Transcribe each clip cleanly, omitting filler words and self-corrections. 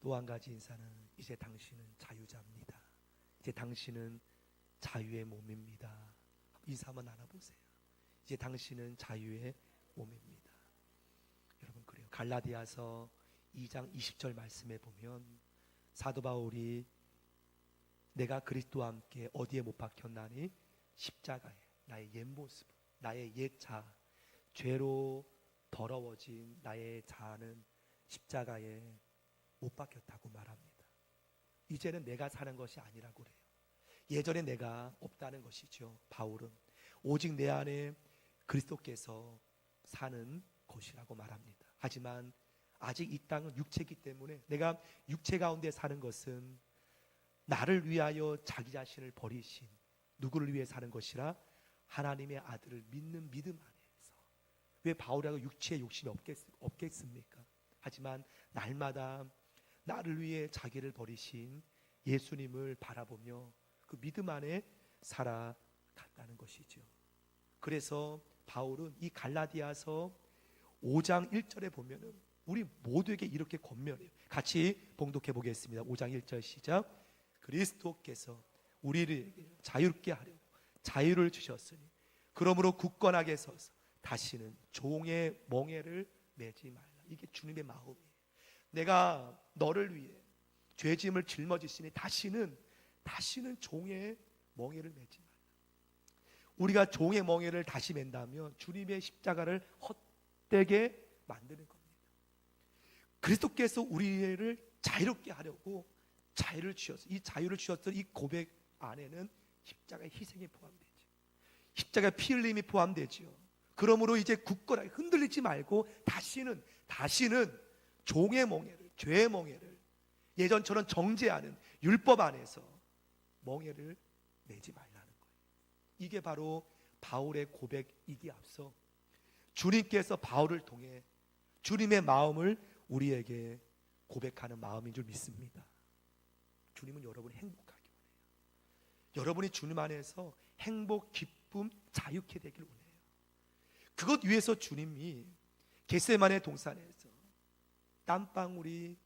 또 한 가지 인사는 이제 당신은 자유자입니다. 이제 당신은 자유의 몸입니다. 인사 한번 나눠보세요. 이제 당신은 자유의 몸입니다. 여러분, 그래요. 갈라디아서 2장 20절 말씀에 보면 사도 바울이 내가 그리스도와 함께 어디에 못 박혔나니 십자가에 나의 옛 모습, 나의 옛 자, 죄로 더러워진 나의 자아는 십자가에 못 박혔다고 말합니다. 이제는 내가 사는 것이 아니라고 그래요. 예전에 내가 없다는 것이죠. 바울은 오직 내 안에 그리스도께서 사는 것이라고 말합니다. 하지만 아직 이 땅은 육체이기 때문에 내가 육체 가운데 사는 것은 나를 위하여 자기 자신을 버리신 누구를 위해 사는 것이라 하나님의 아들을 믿는 믿음 안에서. 왜 바울하고 육체의 욕심이 없겠습니까? 하지만 날마다 나를 위해 자기를 버리신 예수님을 바라보며 그 믿음 안에 살아간다는 것이죠. 그래서 바울은 이 갈라디아서 5장 1절에 보면은 우리 모두에게 이렇게 권면해요. 같이 봉독해 보겠습니다. 5장 1절 시작. 그리스도께서 우리를 자유롭게 하려고 자유를 주셨으니 그러므로 굳건하게 서서 다시는 종의 멍에를 매지 말라. 이게 주님의 마음이에요. 내가 너를 위해 죄짐을 짊어지시니 다시는 종의 멍에를 매지 말라. 우리가 종의 멍에를 다시 맨다면 주님의 십자가를 헛되게 만드는 겁니다. 그리스도께서 우리를 자유롭게 하려고 자유를 주셨어요. 이 자유를 주셨던 이 고백 안에는 십자가의 희생이 포함되죠. 십자가의 피 흘림이 포함되죠. 그러므로 이제 굳건하게 흔들리지 말고 다시는 종의 멍에를, 죄의 멍에를 예전처럼 정죄하는 율법 안에서 멍에를 매지 말라는 거예요. 이게 바로 바울의 고백이기에 앞서 주님께서 바울을 통해 주님의 마음을 우리에게 고백하는 마음인 줄 믿습니다. 주님은 여러분이 행복하기 원해요. 여러분이 주님 안에서 행복, 기쁨, 자유케 되길 원해요. 그것 위해서 주님이 겟세마네 동산에서 땀방울이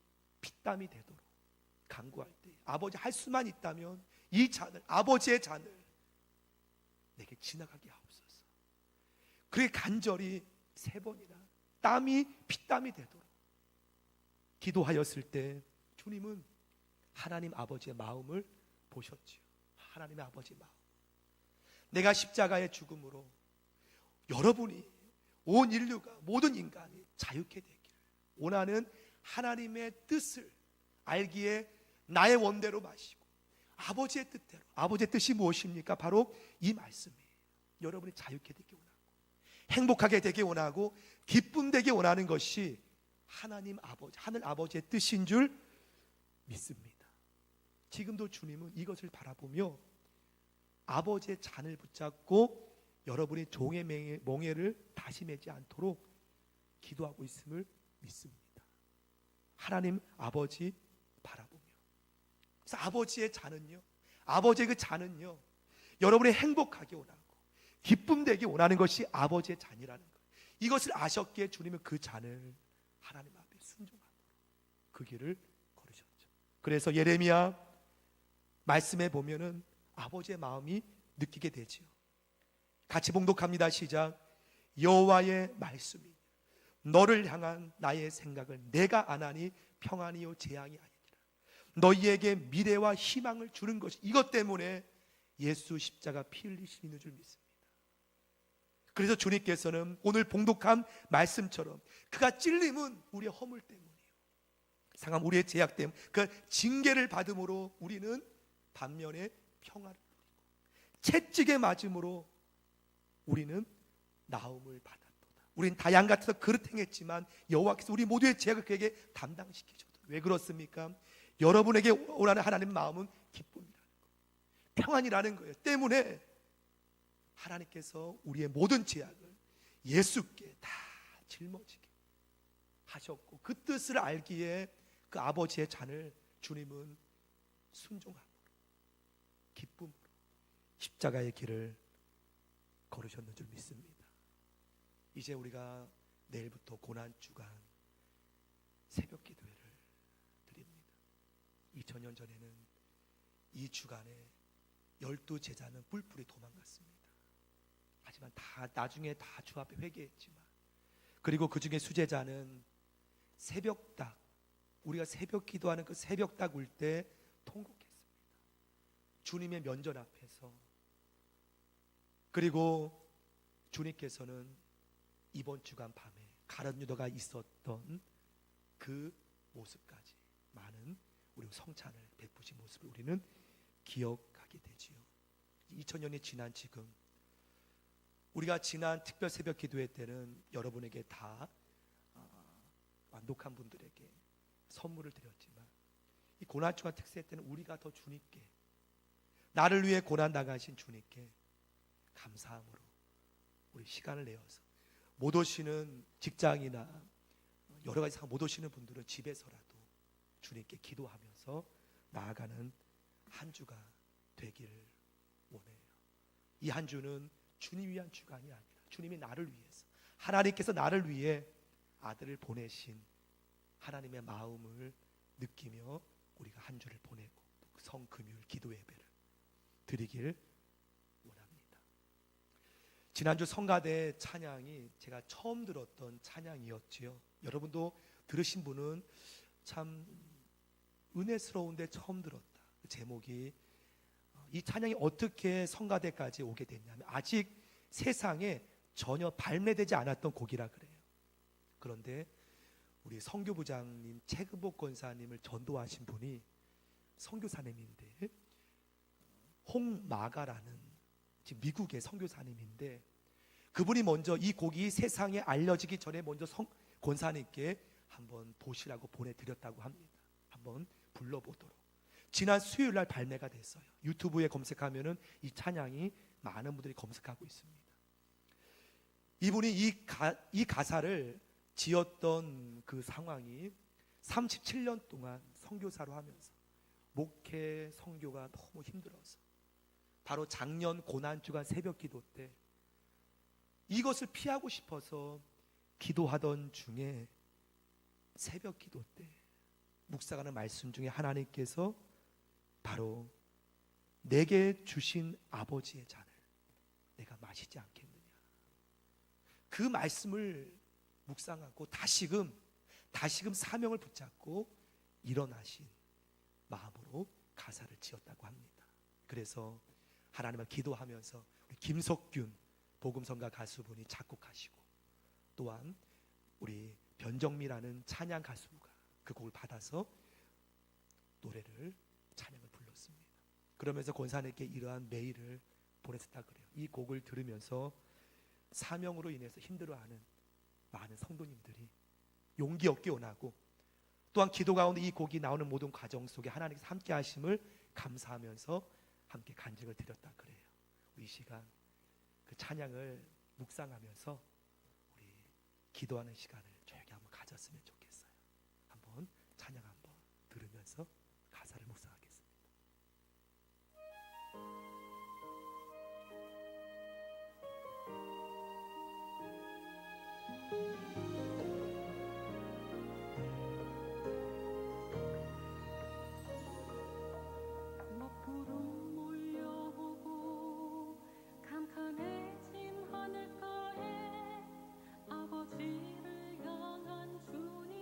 피땀이 되도록 간구할 때 아버지 할 수만 있다면 이 잔을, 아버지의 잔을 내게 지나가게 하옵소서. 그렇게 간절히 3번이나 땀이 피땀이 되도록 기도하였을 때 주님은 하나님 아버지의 마음을 보셨지요. 하나님의 아버지의 마음. 내가 십자가의 죽음으로 여러분이 온 인류가 모든 인간이 자유케 되기를 원하는 하나님의 뜻을 알기에 나의 원대로 마시고 아버지의 뜻대로. 아버지의 뜻이 무엇입니까? 바로 이 말씀이에요. 여러분이 자유케 되기 원하고 행복하게 되기 원하고 기쁨 되기 원하는 것이 하나님 아버지, 하늘 아버지의 뜻인 줄 믿습니다. 지금도 주님은 이것을 바라보며 아버지의 잔을 붙잡고 여러분이 종의 멍에를 다시 매지 않도록 기도하고 있음을 믿습니다. 하나님 아버지 바라보며. 그래서 아버지의 잔은요, 아버지의 그 잔은요, 여러분이 행복하게 원하고 기쁨 되게 원하는 것이 아버지의 잔이라는 것. 이것을 아셨기에 주님은 그 잔을 하나님 앞에 순종함으로 그 길을 걸으셨죠. 그래서 예레미야 말씀에 보면은 아버지의 마음이 느끼게 되지요. 같이 봉독합니다. 시작. 여호와의 말씀이 너를 향한 나의 생각을 내가 아나니 평안이요 재앙이 아니니라. 너희에게 미래와 희망을 주는 것이 이것 때문에 예수 십자가 피 흘리시는 줄 믿습니다. 그래서 주님께서는 오늘 봉독한 말씀처럼 그가 찔림은 우리의 허물 때문이에요. 상함 우리의 죄악 때문 그 징계를 받음으로 우리는 반면에 평화를 누리고 채찍에 맞음으로 우리는 나음을 받았도다. 우리는 다양 같아서 그릇 행했지만 여호와께서 우리 모두의 죄악을 그에게 담당시키셨다. 왜 그렇습니까? 여러분에게 원하는 하나님 마음은 기쁨이라는 거예요. 평안이라는 거예요. 때문에 하나님께서 우리의 모든 죄악을 예수께 다 짊어지게 하셨고 그 뜻을 알기에 그 아버지의 잔을 주님은 순종함으로 기쁨으로 십자가의 길을 걸으셨는 줄 믿습니다. 이제 우리가 내일부터 고난주간 새벽 기도회를 드립니다. 5년 전에는 이 주간에 12제자는 뿔뿔이 도망갔습니다. 하지만 나중에 다 주 앞에 회개했지만, 그리고 그 중에 수제자는 새벽닭, 우리가 새벽 기도하는 그 새벽닭 울 때 통곡했습니다. 주님의 면전 앞에서. 그리고 주님께서는 이번 주간 밤에 가룟 유다가 있었던 그 모습까지 많은 우리 성찬을 베푸신 모습을 우리는 기억하게 되지요. 2000년이 지난 지금, 우리가 지난 특별 새벽 기도회 때는 여러분에게 다 완독한 분들에게 선물을 드렸지만, 이 고난주간 특세 때는 우리가 더 주님께, 나를 위해 고난 당하신 주님께 감사함으로 우리 시간을 내어서, 못 오시는 직장이나 여러 가지 상황 못 오시는 분들은 집에서라도 주님께 기도하면서 나아가는 한 주가 되기를 원해요. 이 한 주는 주님 위한 주간이 아니라 주님이 나를 위해서, 하나님께서 나를 위해 아들을 보내신 하나님의 마음을 느끼며 우리가 한 주를 보내고 성금요일 기도 예배를 드리길 원합니다. 지난주 성가대 찬양이 제가 처음 들었던 찬양이었지요. 여러분도 들으신 분은 참 은혜스러운데 처음 들었다. 그 제목이, 이 찬양이 어떻게 성가대까지 오게 됐냐면, 아직 세상에 전혀 발매되지 않았던 곡이라 그래요. 그런데 우리 선교부장님 최근복 권사님을 전도하신 분이 선교사님인데, 홍마가라는 지금 미국의 선교사님인데, 그분이 먼저 이 곡이 세상에 알려지기 전에 먼저 권사님께 한번 보시라고 보내드렸다고 합니다. 한번 불러보도록. 지난 수요일 날 발매가 됐어요. 유튜브에 검색하면은 이 찬양이 많은 분들이 검색하고 있습니다. 이분이 이 가사를 지었던 그 상황이 37년 동안 선교사로 하면서 목회 선교가 너무 힘들어서, 바로 작년 고난주간 새벽 기도 때 이것을 피하고 싶어서 기도하던 중에, 새벽 기도 때 묵사가 하는 말씀 중에 하나님께서 바로 내게 주신 아버지의 잔을 내가 마시지 않겠느냐, 그 말씀을 묵상하고 다시금 사명을 붙잡고 일어나신 마음으로 가사를 지었다고 합니다. 그래서 하나님을 기도하면서 우리 김석균 복음성가 가수분이 작곡하시고, 또한 우리 변정미라는 찬양 가수가 그 곡을 받아서 노래를, 찬양을 불렀습니다. 그러면서 권사님께 이러한 메일을 보냈었다 그래요. 이 곡을 들으면서 사명으로 인해서 힘들어하는 많은 성도님들이 용기 얻기 원하고, 또한 기도 가운데 이 곡이 나오는 모든 과정 속에 하나님께서 함께 하심을 감사하면서 함께 간증을 드렸다 그래요. 이 시간 그 찬양을 묵상하면서 우리 기도하는 시간을 조용히 한번 가졌으면 좋겠어요. 한번 찬양 한번 들으면서 가사를 묵상하겠습니다. 먹구름 몰려오고 캄캄해진 하늘가에 아버지를 향한 주님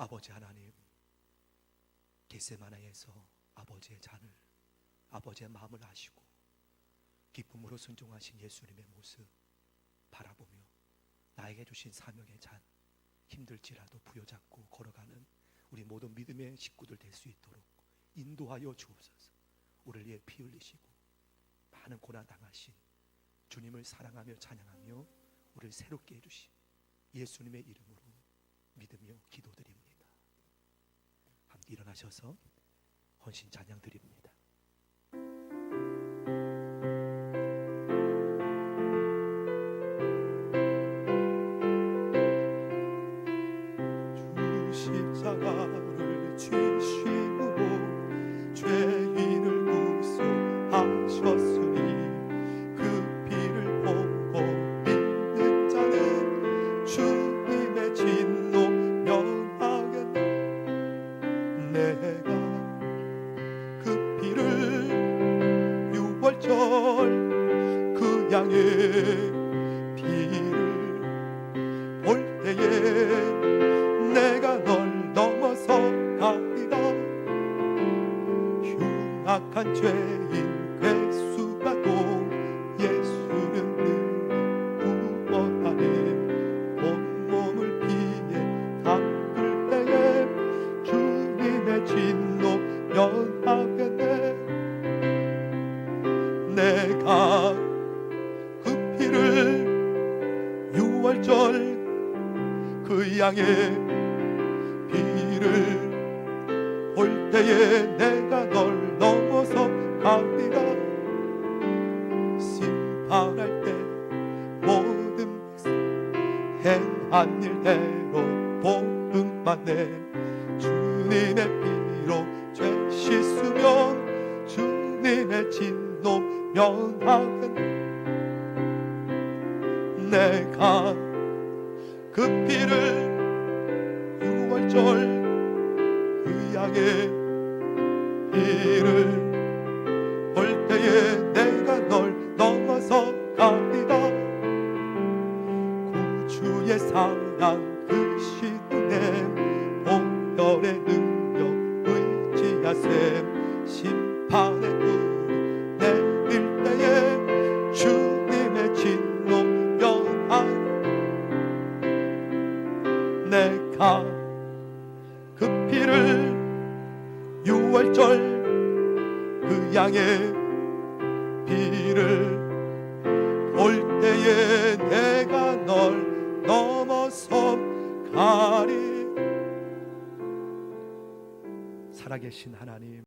아버지 하나님, 겟세마네에서 아버지의 잔을, 아버지의 마음을 아시고 기쁨으로 순종하신 예수님의 모습 바라보며 나에게 주신 사명의 잔, 힘들지라도 부여잡고 걸어가는 우리 모든 믿음의 식구들 될 수 있도록 인도하여 주옵소서. 우리를 위해 피 흘리시고 많은 고난 당하신 주님을 사랑하며 찬양하며 우리를 새롭게 해주신 예수님의 이름으로 믿으며 기도드립니다. 함께 일어나셔서 헌신 찬양 드립니다. 십자가를 지시고 죄인을 구속하셨으니 그 피를 보고 믿는 자는 주님의 진노 면하겠네. 내가 그 피를 유월절 그 양의 피를 볼 때에 내가 널 넘어서 가리라. 흉악한 죄인 괴수가도 예수는 늘 구원하네. 온몸을 피해 닦을 때에 주님의 진노 면하겠네. 내가 그 피를 유월절 그 양의 피를 볼 때에 내가 널 넘어서 가리라. 심판할 때 모든 백성 행한 일대로 복음 받네. 주님의 피로 죄 씻으면 주님의 진노 면하겠네. 내가 그 피를 유월절 그 양의 피를 볼 때에 내가 널 넘어서 가리라. 구주의 사랑 그 신은혜 보혈의 능력 의지하셈. 심판의 불이 내릴 때에 주님의 진노 면하네. 내가 그 피를 유월절 그 양의 피를 볼 때에 내가 널 넘어서 가리. 살아계신 하나님,